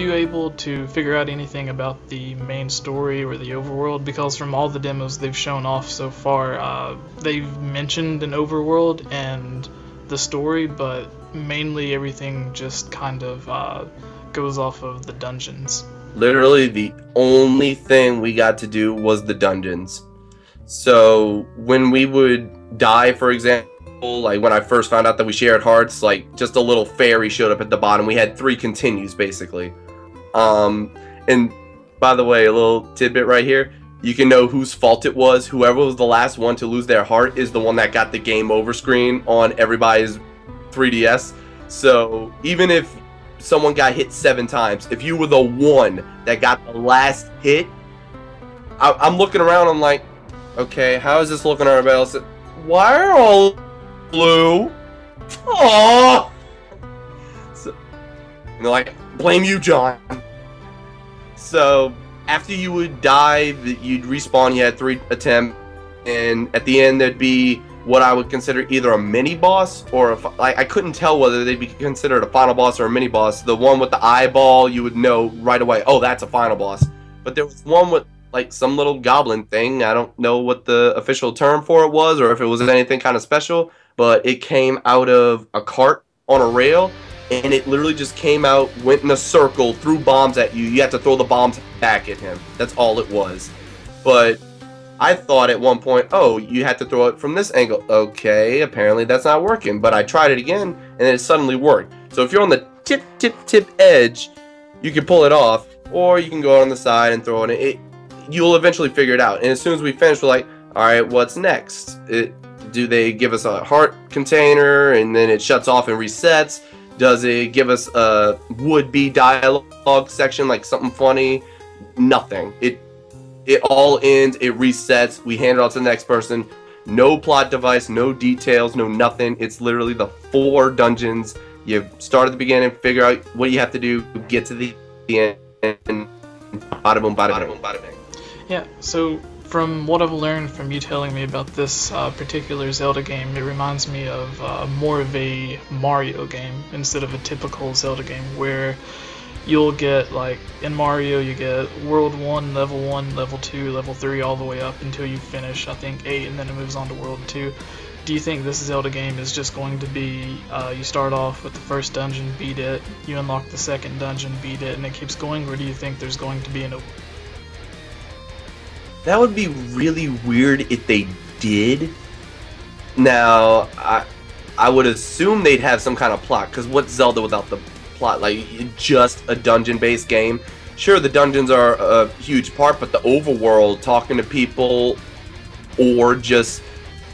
you able to figure out anything about the main story or the overworld? Because from all the demos they've shown off so far, they've mentioned an overworld and the story, but mainly everything just kind of goes off of the dungeons. Literally, the only thing we got to do was the dungeons. So when we would die, for example, like when I first found out that we shared hearts, like just a little fairy showed up at the bottom. We had 3 continues basically. And by the way, a little tidbit right here. You can know whose fault it was. Whoever was the last one to lose their heart is the one that got the game over screen on everybody's 3DS. So even if someone got hit 7 times, if you were the one that got the last hit, I'm looking around, I'm like, okay, how is this looking at everybody else? Why are all blue? Aww! So, and they're like, blame you, John. So, after you would die, you'd respawn, you had 3 attempts, and at the end there'd be what I would consider either a mini-boss or I couldn't tell whether they'd be considered a final boss or a mini-boss. The one with the eyeball, you would know right away, oh, that's a final boss. But there was one with like some little goblin thing. I don't know what the official term for it was or if it was anything kind of special, but it came out of a cart on a rail, and it literally just came out, went in a circle, threw bombs at you. You had to throw the bombs back at him. That's all it was. But I thought at one point, oh, you had to throw it from this angle. Okay, apparently that's not working. But I tried it again, and it suddenly worked. So if you're on the tip edge, you can pull it off, or you can go on the side and throw it. You'll eventually figure it out. And as soon as we finish, we're like, all right, what's next? Do they give us a heart container, and then it shuts off and resets? Does it give us a would-be dialogue section, like something funny? Nothing. It all ends, it resets, we hand it off to the next person. No plot device, no details, no nothing. It's literally the 4 dungeons. You start at the beginning, figure out what you have to do, get to the end, and bada boom, bada boom, bada bing. Yeah, so from what I've learned from you telling me about this particular Zelda game, it reminds me of more of a Mario game instead of a typical Zelda game where you'll get, like, in Mario, you get World 1, Level 2, Level 3, all the way up until you finish, I think, 8, and then it moves on to World 2. Do you think this Zelda game is just going to be, you start off with the first dungeon, beat it, you unlock the second dungeon, beat it, and it keeps going, or do you think there's going to be an open... That would be really weird if they did. Now, I would assume they'd have some kind of plot, because what's Zelda without the plot? Like, just a dungeon-based game. Sure, the dungeons are a huge part, but the overworld, talking to people, or just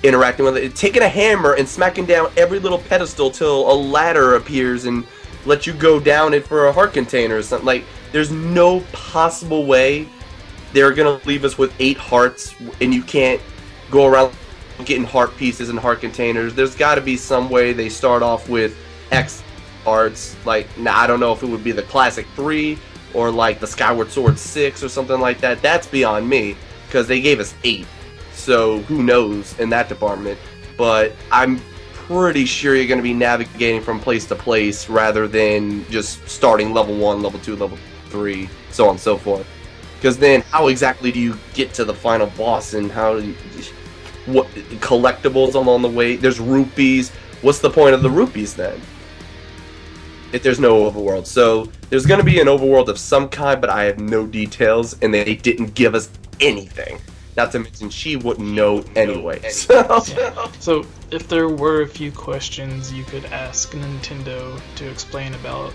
interacting with it, taking a hammer and smacking down every little pedestal till a ladder appears and lets you go down it for a heart container or something. Like, there's no possible way they're gonna leave us with 8 hearts and you can't go around getting heart pieces and heart containers. There's got to be some way they start off with X hearts. Like, now I don't know if it would be the classic 3 or like the Skyward Sword 6 or something like that. That's beyond me, because they gave us 8. So who knows in that department. But I'm pretty sure you're going to be navigating from place to place rather than just starting level 1, level 2, level 3, so on and so forth. Because then how exactly do you get to the final boss, and how do you, what collectibles along the way? There's rupees. What's the point of the rupees then, if there's no overworld? So there's going to be an overworld of some kind, but I have no details, and they didn't give us anything. Not to mention she wouldn't know anyway. So if there were a few questions you could ask Nintendo to explain about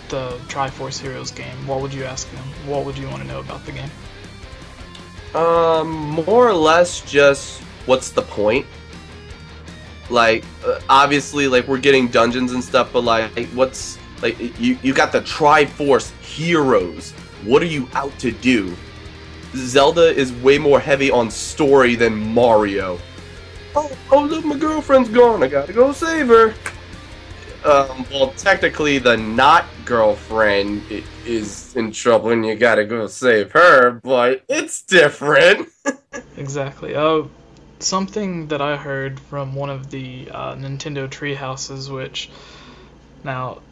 the Triforce Heroes game, what would you ask them? What would you want to know about the game? More or less just what's the point? Like, obviously, like, we're getting dungeons and stuff, but like what's, like, you got the Triforce Heroes. What are you out to do? Zelda is way more heavy on story than Mario. Oh look, my girlfriend's gone. I gotta go save her. Well, technically, the not girlfriend is in trouble, and you gotta go save her. But it's different. Exactly. Something that I heard from one of the Nintendo treehouses, which now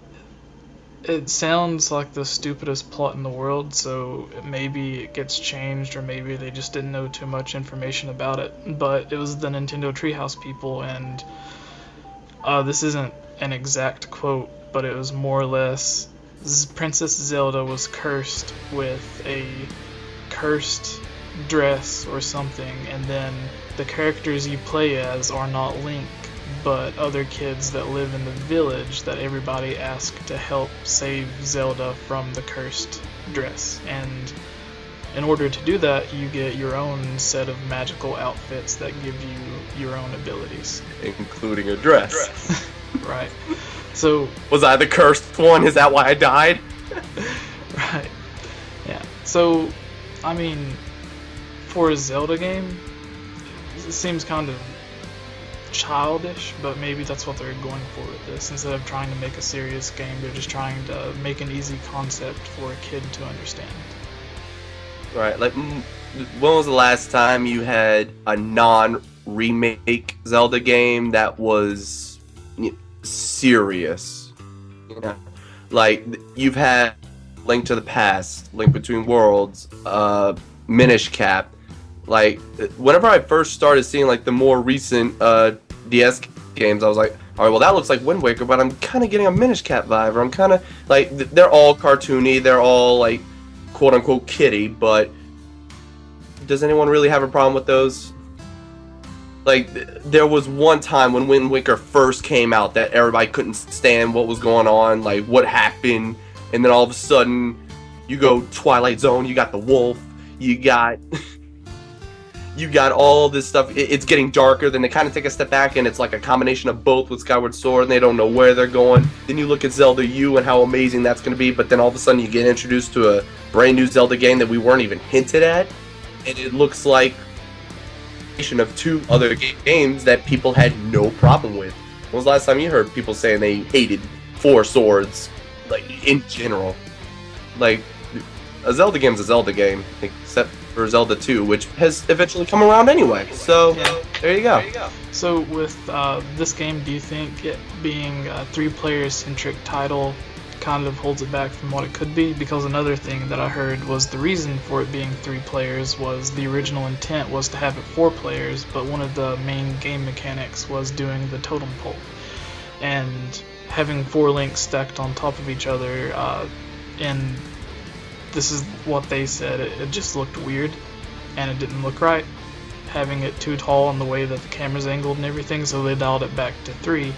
It sounds like the stupidest plot in the world, so maybe it gets changed, or maybe they just didn't know too much information about it. But it was the Nintendo Treehouse people, and this isn't an exact quote, but it was more or less, Princess Zelda was cursed with a cursed dress or something, and then the characters you play as are not Link, but other kids that live in the village that everybody asked to help save Zelda from the cursed dress. And in order to do that, you get your own set of magical outfits that give you your own abilities. Including a dress. Right. So... Was I the cursed one? Is that why I died? Right. Yeah. So, I mean, for a Zelda game, it seems kind of childish, but maybe that's what they're going for with this. Instead of trying to make a serious game, they're just trying to make an easy concept for a kid to understand. Right, like, when was the last time you had a non-remake Zelda game that was serious? You know, like, you've had Link to the Past, Link Between Worlds, Minish Cap. Like, whenever I first started seeing, like, the more recent DS games, I was like, alright, well, that looks like Wind Waker, but I'm kind of getting a Minish Cap vibe, or I'm kind of, like, they're all cartoony, they're all, like, quote-unquote kiddie, but does anyone really have a problem with those? Like, there was one time when Wind Waker first came out that everybody couldn't stand what was going on, like, what happened, and then all of a sudden, you go Twilight Zone, you got the wolf, you got... you got all this stuff, it's getting darker, then they kind of take a step back, and it's like a combination of both with Skyward Sword, and they don't know where they're going. Then you look at Zelda U and how amazing that's going to be, but then all of a sudden you get introduced to a brand new Zelda game that we weren't even hinted at, and it looks like a of two other games that people had no problem with. When was the last time you heard people saying they hated Four Swords, like, in general? Like, a Zelda game's a Zelda game, except for Zelda 2, which has eventually come around anyway. So, yeah. There you go. So, with this game, do you think it being a three-player centric title kind of holds it back from what it could be? Because another thing that I heard was the reason for it being 3 players was the original intent was to have it 4 players, but one of the main game mechanics was doing the totem pole. And having 4 links stacked on top of each other, and this is what they said, it just looked weird, and it didn't look right, having it too tall and the way that the camera's angled and everything, so they dialed it back to 3.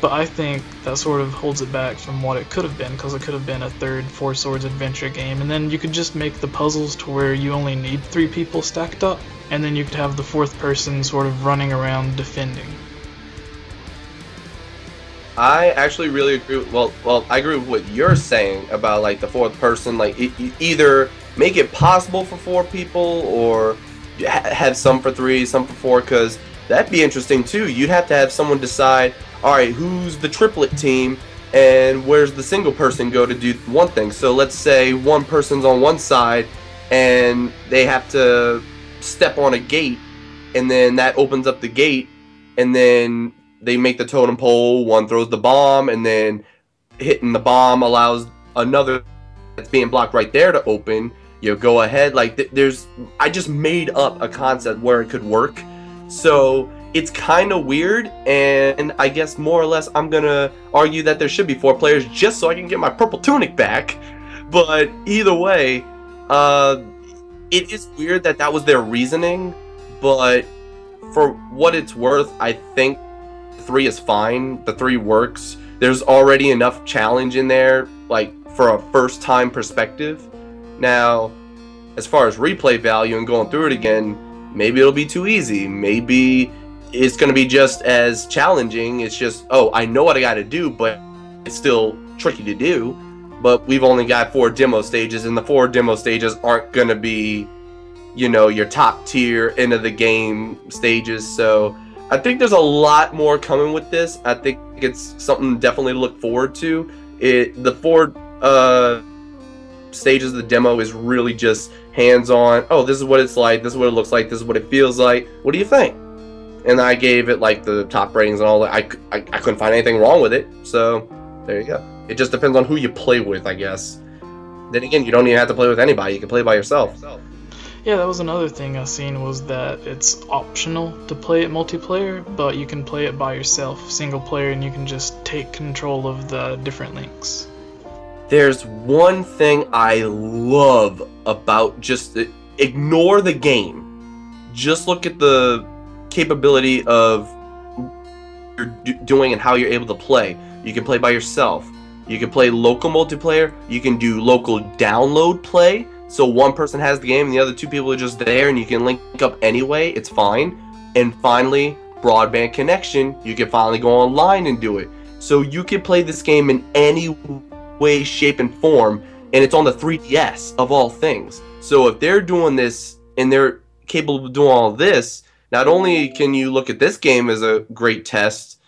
But I think that sort of holds it back from what it could have been, because it could have been a third Four Swords adventure game, and then you could just make the puzzles to where you only need 3 people stacked up, and then you could have the 4th person sort of running around defending. I actually really agree with, well, I agree with what you're saying about, like, the 4th person. Like, either make it possible for 4 people, or have some for 3, some for 4, because that'd be interesting too. You'd have to have someone decide, alright, who's the triplet team, and where's the single person go to do one thing. So let's say one person's on one side, and they have to step on a gate, and then that opens up the gate, and then they make the totem pole, one throws the bomb, and then hitting the bomb allows another that's being blocked right there to open. You go ahead, like, I just made up a concept where it could work. So it's kind of weird, and I guess more or less I'm gonna argue that there should be 4 players just so I can get my purple tunic back. But either way, it is weird that that was their reasoning, but for what it's worth, I think 3 is fine. The 3 works. There's already enough challenge in there, like, for a first-time perspective. Now, as far as replay value and going through it again, maybe it'll be too easy. Maybe it's going to be just as challenging. It's just, oh, I know what I got to do, but it's still tricky to do. But we've only got 4 demo stages, and the 4 demo stages aren't going to be, you know, your top tier end of the game stages. So I think there's a lot more coming with this. I think it's something definitely to look forward to. The 4 stages of the demo is really just hands-on. Oh, this is what it's like, this is what it looks like, this is what it feels like. What do you think? And I gave it, like, the top ratings and all that. I couldn't find anything wrong with it. So there you go. It just depends on who you play with, I guess. Then again, you don't even have to play with anybody. You can play by yourself. Yeah, that was another thing I seen, was that it's optional to play it multiplayer, but you can play it by yourself, single player, and you can just take control of the different links. There's one thing I love about just ignore the game. Just look at the capability of you're doing and how you're able to play. You can play by yourself. You can play local multiplayer. You can do local download play. So one person has the game and the other two people are just there and you can link up anyway. It's fine. And finally, broadband connection. You can finally go online and do it. So you can play this game in any way, shape, and form. And it's on the 3DS of all things. So if they're doing this and they're capable of doing all this, not only can you look at this game as a great test,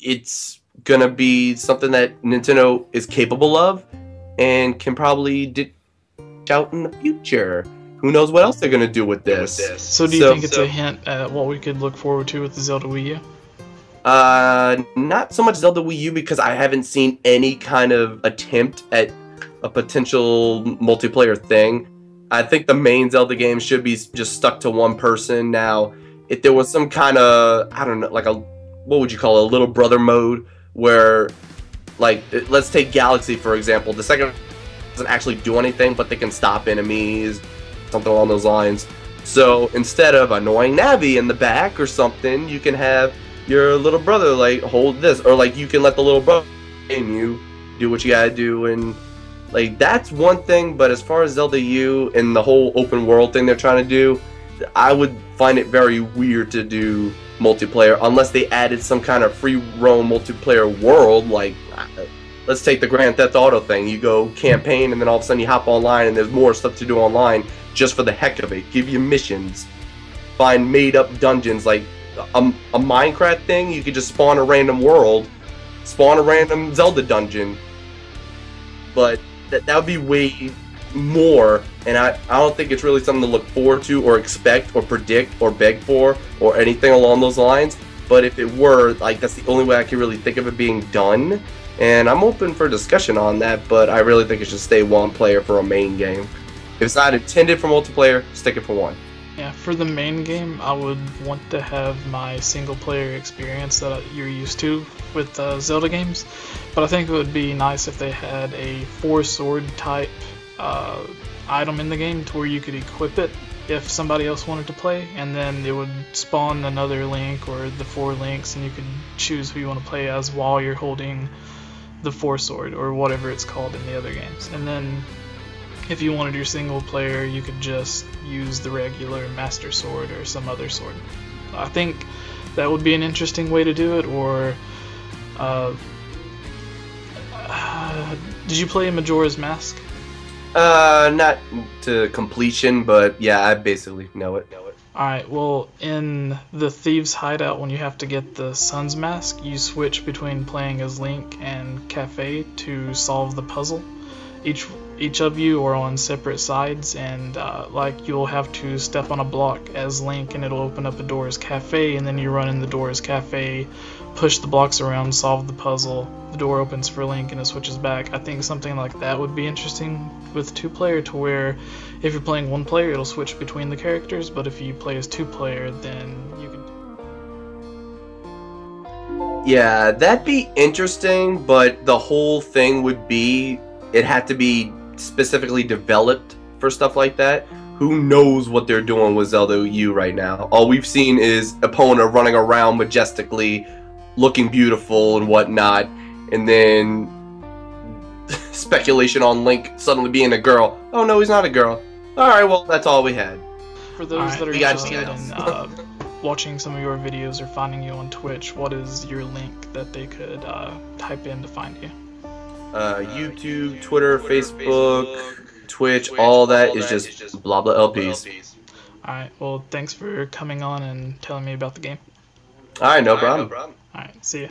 it's going to be something that Nintendo is capable of and can probably out in the future. Who knows what else they're going to do with this. So do you think it's a hint at what we could look forward to with the Zelda Wii U? Not so much Zelda Wii U, because I haven't seen any kind of attempt at a potential multiplayer thing. I think the main Zelda game should be just stuck to one person. Now, if there was some kind of, I don't know, like what would you call it, a little brother mode, where, like, let's take Galaxy for example. The second doesn't actually do anything, but they can stop enemies, something along those lines. So instead of annoying Navi in the back or something, you can have your little brother like hold this, or like you can let the little brother and you do what you gotta do, and like that's one thing. But as far as Zelda U and the whole open world thing they're trying to do, I would find it very weird to do multiplayer unless they added some kind of free roam multiplayer world. Like, let's take the Grand Theft Auto thing. You go campaign and then all of a sudden you hop online and there's more stuff to do online just for the heck of it. Give you missions. Find made up dungeons. Like a Minecraft thing, you could just spawn a random world. Spawn a random Zelda dungeon. But that would be way more, and I don't think it's really something to look forward to or expect or predict or beg for or anything along those lines. But if it were, like, that's the only way I can really think of it being done. And I'm open for discussion on that, but I really think it should stay one player for a main game. If it's not intended for multiplayer, stick it for one. Yeah, for the main game, I would want to have my single player experience that you're used to with Zelda games. But I think it would be nice if they had a 4-sword type item in the game to where you could equip it if somebody else wanted to play, and then it would spawn another link or the 4 links, and you could choose who you want to play as while you're holding the 4-sword or whatever it's called in the other games. And then if you wanted your single player, you could just use the regular Master Sword or some other sword. I think that would be an interesting way to do it. Or did you play Majora's Mask? Not to completion, but yeah, I basically know it. Alright, well, in the Thieves' Hideout, when you have to get the Sun's Mask, you switch between playing as Link and Cafe to solve the puzzle. Each of you are on separate sides, and like you'll have to step on a block as Link and it'll open up a door as Cafe, and then you run in the door as Cafe, push the blocks around, solve the puzzle, the door opens for Link and it switches back. I think something like that would be interesting with 2-player, to where if you're playing 1-player it'll switch between the characters, but if you play as 2-player then you can... Yeah, that'd be interesting, but the whole thing would be it had to be specifically developed for stuff like that. Who knows what they're doing with Zelda U right now? All we've seen is Epona running around majestically, looking beautiful and whatnot, and then speculation on Link suddenly being a girl. Oh no, he's not a girl. Alright, well, that's all we had. For those that are interested in watching some of your videos or finding you on Twitch, what is your link that they could type in to find you? YouTube, Twitter, Facebook, Twitch, all that is just blahblahLPs. Alright, well, thanks for coming on and telling me about the game. Alright, no problem. Alright, see ya.